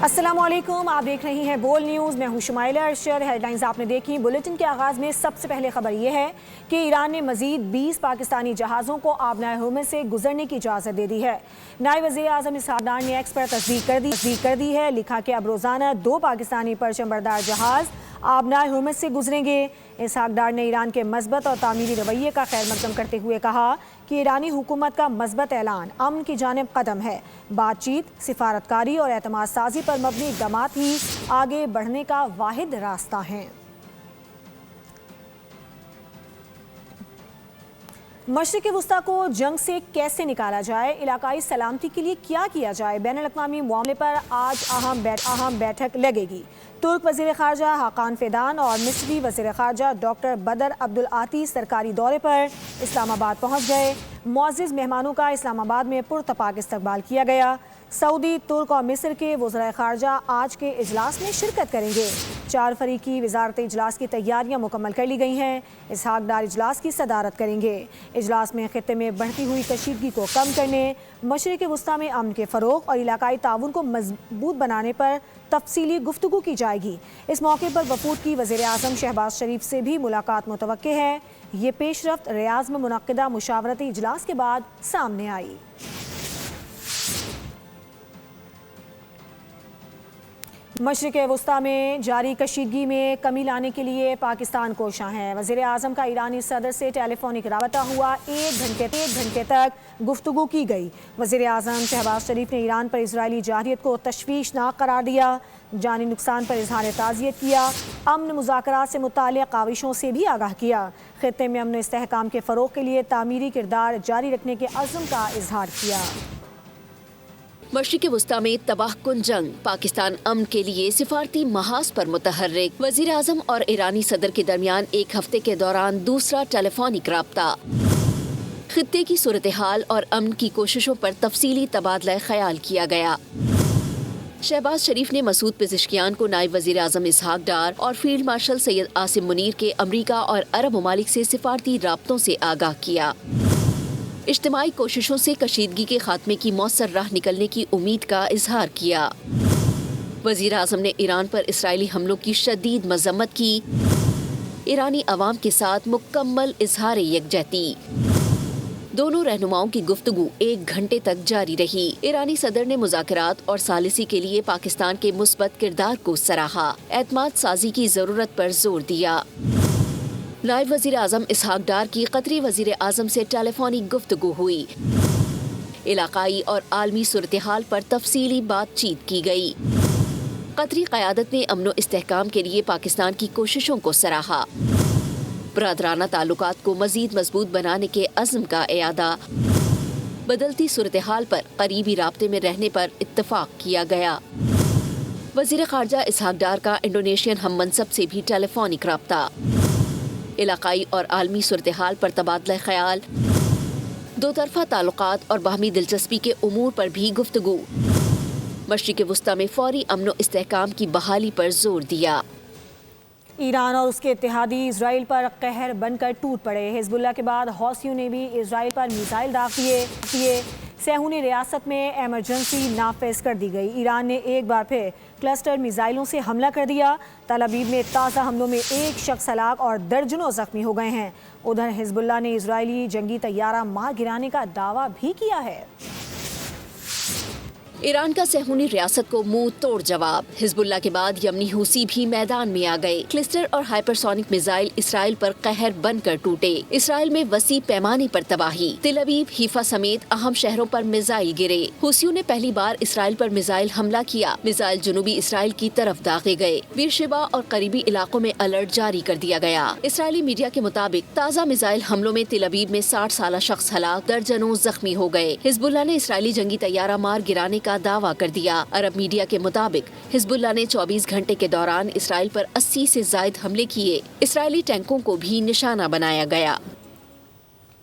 अस्सलाम वालेकुम, आप देख रही हैं बोल न्यूज़। मैं हूँ शुमाइला अरशद। हेडलाइंस आपने देखी। बुलेटिन के आगाज़ में सबसे पहले खबर ये है कि ईरान ने मज़ीद 20 पाकिस्तानी जहाज़ों को आबनाए हुर्मुज़ से गुजरने की इजाज़त दे दी है। नायब वज़ीर आज़म इसहाक डार ने एक्स पर तस्दीक कर दी है। लिखा कि अब रोज़ाना 2 पाकिस्तानी परचम बरदार जहाज़ आबनाए हुर्मुज़ से गुजरेंगे। इसहाक डार ने ईरान के मज़बत और तामीरी रवैये का खैर मकदम करते हुए कहा कि ईरानी हुकूमत का मज़बत ऐलान अमन की जानिब कदम है। बातचीत, सिफारतकारी और एतमाद साजी पर मबनी इक़दामात ही आगे बढ़ने का वाहिद रास्ता है। मशरिक़ वुस्ता को जंग से कैसे निकाला जाए, इलाकाई सलामती के लिए क्या किया जाए, बैनुल-अक़वामी मामले पर आज अहम बैठक लगेगी। तुर्क वज़ीर ख़ारजा हाकान फ़िदान और मिस्री वज़ीर ख़ारजा डॉक्टर बदर अब्दुल आती सरकारी दौरे पर इस्लामाबाद पहुँच गए। मुअज़्ज़िज़ मेहमानों का इस्लामाबाद में पुरतपाक इस्तकबाल किया गया। सऊदी, तुर्क और मिस्र के वज़राए ख़ारजा आज के इजलास में शिरकत करेंगे। 4 फरीकी वज़ारत इजलास की तैयारियां मुकम्मल कर ली गई हैं। इसहाक डार इजलास की सदारत करेंगे। इजलास में खित्ते में बढ़ती हुई कशीदगी को कम करने, मशरिक़ वुस्ता में अमन के फ़रोग़ और इलाकाई ताउन को मज़बूत बनाने पर तफसीली गुफ्तगू की जाएगी। इस मौके पर वफूद की वज़ीर आज़म शहबाज शरीफ से भी मुलाकात मुतवक्के है। ये पेशरफ्त रियाज़ में मुनक़्क़िदा मुशावरती इजलास के बाद सामने आई। मशरिक़ वुस्ता में जारी कशीदगी में कमी लाने के लिए पाकिस्तान कोशां है। वज़ीर आज़म का ईरानी सदर से टेलीफोनिक राबता हुआ। 1 घंटे तक गुफ्तगू की गई। वज़ीर आज़म शहबाज शरीफ ने ईरान पर इजरायली जारहियत को तशवीशनाक करार दिया। जानी नुकसान पर इजहार ताज़ियत किया। अमन मुज़ाकरात से मुताल्लिक़ काविशों से भी आगाह किया। खित्ते में अमन इस्तेहकाम के फ़रोग़ के लिए तामीरी किरदार जारी रखने के अज़्म का इजहार किया। मशरिक़ वुस्ता में तबाहकुन जंग, पाकिस्तान अमन के लिए सिफारती महाज पर मुतहर्रिक। वज़ीर आज़म और ईरानी सदर के दरमियान 1 हफ्ते के दौरान दूसरा टेलीफोनिक राब्ता। खित्ते की सूरत हाल और अमन की कोशिशों पर तफसीली तबादला ख्याल किया गया। शहबाज शरीफ ने मसूद पेज़ेश्कियान को नायब वज़ीर आज़म इसहाक डार और फील्ड मार्शल सैयद आसिम मुनीर के अमरीका और अरब ममालिक से सिफारती राब्तों से आगाह किया। इज्तिमाई कोशिशों से कशीदगी के खात्मे की मौसर राह निकलने की उम्मीद का इजहार किया। वज़ीर आज़म ने ईरान पर इसराइली हमलों की शदीद मज़म्मत की। ईरानी अवाम के साथ मुकम्मल इजहार यकजहती। दोनों रहनुमाओं की गुफ्तगू 1 घंटे तक जारी रही। ईरानी सदर ने मुज़ाकरात और सालिसी के लिए पाकिस्तान के मुस्बत किरदार को सराहा। एतमाद साजी की ज़रूरत पर जोर दिया। नायब वज़ीर आज़म इसहाक डार की कतरी वज़ीर आज़म से टेलीफोनिक गुफ्तगू हुई। इलाकाई और आलमी सूरत हाल पर तफसीली बातचीत की गई। कतरी क़यादत ने अमन इस्तेहकाम के लिए पाकिस्तान की कोशिशों को सराहा। बरादराना ताल्लुकात को मज़ीद मजबूत बनाने के अज़्म का इयादा। बदलती सूरत हाल पर करीबी राब्ते में रहने पर इत्तफ़ाक़ किया गया। वज़ीर ख़ारजा इसहाक डार का इंडोनेशियन हम मनसब से भी टेलीफोनिक राब्ता। इलाकाई और आलमी सूरत हाल पर तबादला ख्याल। 2 तरफ़ा ताल्लुकात और बाहमी दिलचस्पी के उमूर पर भी गुफ्तगू। मशरिक़ वुस्ता में फ़ौरी अमन इस्तेहकाम की बहाली पर जोर दिया। ईरान और उसके इत्तेहादी इजराइल पर कहर बनकर टूट पड़े। हिजबुल्लाह के बाद हौसियों ने भी इजराइल पर मिसाइल दाग दिए। सेहूनी रियासत में एमरजेंसी नाफिज कर दी गई। ईरान ने एक बार फिर क्लस्टर मिसाइलों से हमला कर दिया। तल अवीव में ताज़ा हमलों में 1 शख्स हलाक और दर्जनों जख्मी हो गए हैं। उधर हिजबुल्लाह ने इजरायली जंगी तैयारा मार गिराने का दावा भी किया है। ईरान का सेहूनी रियासत को मुंह तोड़ जवाब। हिजबुल्लाह के बाद यमनी हूसी भी मैदान में आ गए। क्लिस्टर और हाइपरसोनिक मिसाइल इसराइल पर कहर बनकर टूटे। इसराइल में वसी पैमाने पर तबाही। तेल अवीव, हीफा समेत अहम शहरों पर मिसाइल गिरे। हूसियों ने पहली बार इसराइल पर मिसाइल हमला किया। मिसाइल जनूबी इसराइल की तरफ दागे गए। बीरशेबा और करीबी इलाकों में अलर्ट जारी कर दिया गया। इसराइली मीडिया के मुताबिक ताज़ा मिसाइल हमलों में तेल अवीव में 60 साला शख्स हलाक, दर्जनों जख्मी हो गए। हिजबुल्लाह ने इसराइली जंगी तैयारा मार गिराने का दावा कर दिया। अरब मीडिया के मुताबिक हिजबुल्लाह ने 24 घंटे के दौरान इसराइल पर 80 से ज्यादा हमले किए। इसराइली टैंकों को भी निशाना बनाया गया।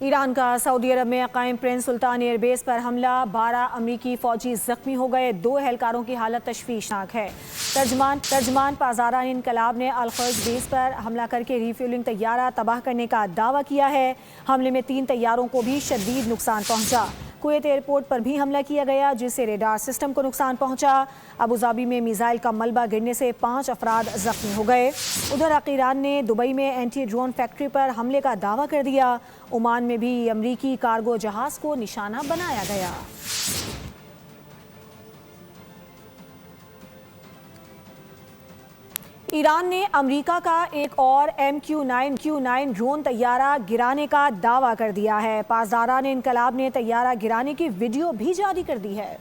ईरान का सऊदी अरब में कायम प्रिंस सुल्तान एयरबेस पर हमला। 12 अमरीकी फौजी जख्मी हो गए। 2 एहलकारों की हालत तशवीशनाक है। तर्जमान पाज़ारा इनकलाब ने अल-खर्ज बेस पर हमला करके रिफ्यूलिंग तैयारा तबाह करने का दावा किया है। हमले में 3 तैयारों को भी शदीद नुकसान पहुंचा। کویت ایئرپورٹ پر بھی حملہ کیا گیا جس سے ریڈار سسٹم کو نقصان پہنچا۔ ابوظہبی میں میزائل کا ملبہ گرنے سے 5 افراد زخمی ہو گئے۔ ادھر ایران نے دبئی میں اینٹی ڈرون فیکٹری پر حملے کا دعویٰ کر دیا۔ عمان میں بھی امریکی کارگو جہاز کو نشانہ بنایا گیا۔ ایران نے امریکہ کا ایک اور MQ-9 ڈرون طیارہ گرانے کا دعویٰ کر دیا ہے۔ پاسداران انقلاب نے طیارہ گرانے کی ویڈیو بھی جاری کر دی ہے۔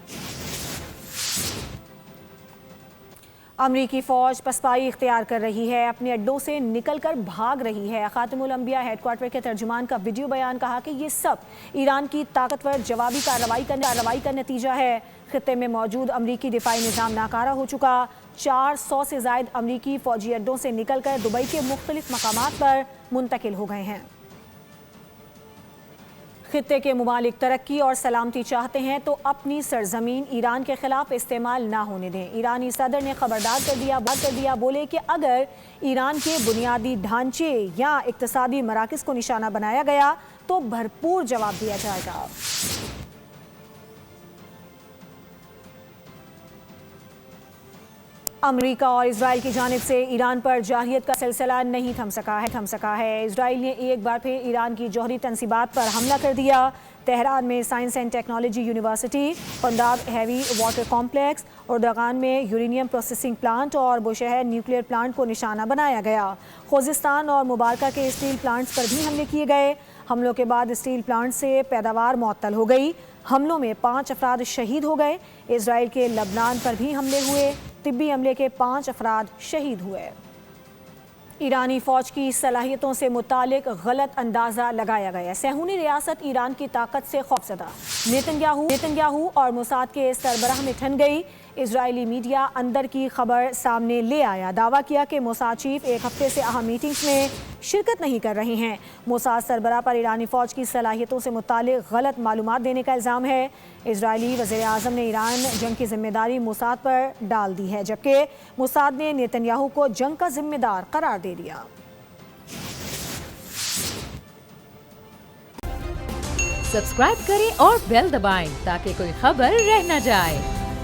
امریکی فوج پسپائی اختیار کر رہی ہے، اپنے اڈوں سے نکل کر بھاگ رہی ہے۔ خاتم الانبیاء ہیڈ کوارٹر کے ترجمان کا ویڈیو بیان کہا کہ یہ سب ایران کی طاقتور جوابی کارروائی کا نتیجہ ہے۔ خطے میں موجود امریکی دفاعی نظام ناکارہ ہو چکا۔ 400 سے زائد امریکی فوجی اڈوں سے نکل کر دبئی کے مختلف مقامات پر منتقل ہو گئے ہیں۔ خطے کے ممالک ترقی اور سلامتی چاہتے ہیں تو اپنی سرزمین ایران کے خلاف استعمال نہ ہونے دیں۔ ایرانی صدر نے خبردار کر دیا، بولے کہ اگر ایران کے بنیادی ڈھانچے یا اقتصادی مراکز کو نشانہ بنایا گیا تو بھرپور جواب دیا جائے گا۔ امریکہ اور اسرائیل کی جانب سے ایران پر جارحیت کا سلسلہ نہیں تھم سکا ہے۔ اسرائیل نے ایک بار پھر ایران کی جوہری تنصیبات پر حملہ کر دیا۔ تہران میں science and technology university, Khondab heavy water complex, Ardakan میں یورینیم پروسیسنگ پلانٹ اور بوشہر نیوکلیئر پلانٹ کو نشانہ بنایا گیا۔ خوزستان اور مبارکہ کے اسٹیل پلانٹس پر بھی حملے کیے گئے۔ حملوں کے بعد اسٹیل پلانٹ سے پیداوار معطل ہو گئی۔ حملوں میں 5 افراد شہید ہو گئے۔ اسرائیل کے لبنان پر بھی حملے ہوئے۔ طبی عملے کے 5 افراد شہید ہوئے۔ ایرانی فوج کی صلاحیتوں سے متعلق غلط اندازہ لگایا گیا۔ صہیونی ریاست ایران کی طاقت سے خوفزدہ۔ نیتنیاہو اور موساد کے سربراہ میں ٹھن گئی۔ اسرائیلی میڈیا اندر کی خبر سامنے لے آیا، دعویٰ کیا کہ موساد چیف ایک ہفتے سے اہم میٹنگز میں شرکت نہیں کر رہے ہیں۔ موساد سربراہ پر ایرانی فوج کی صلاحیتوں سے متعلق غلط معلومات دینے کا الزام ہے۔ اسرائیلی وزیر اعظم نے ایران جنگ کی ذمہ داری موساد پر ڈال دی ہے، جبکہ موساد نے نیتنیاہو کو جنگ کا ذمہ دار قرار دے دیا۔ سبسکرائب کریں اور بیل دبائیں تاکہ کوئی خبر رہ نہ جائے۔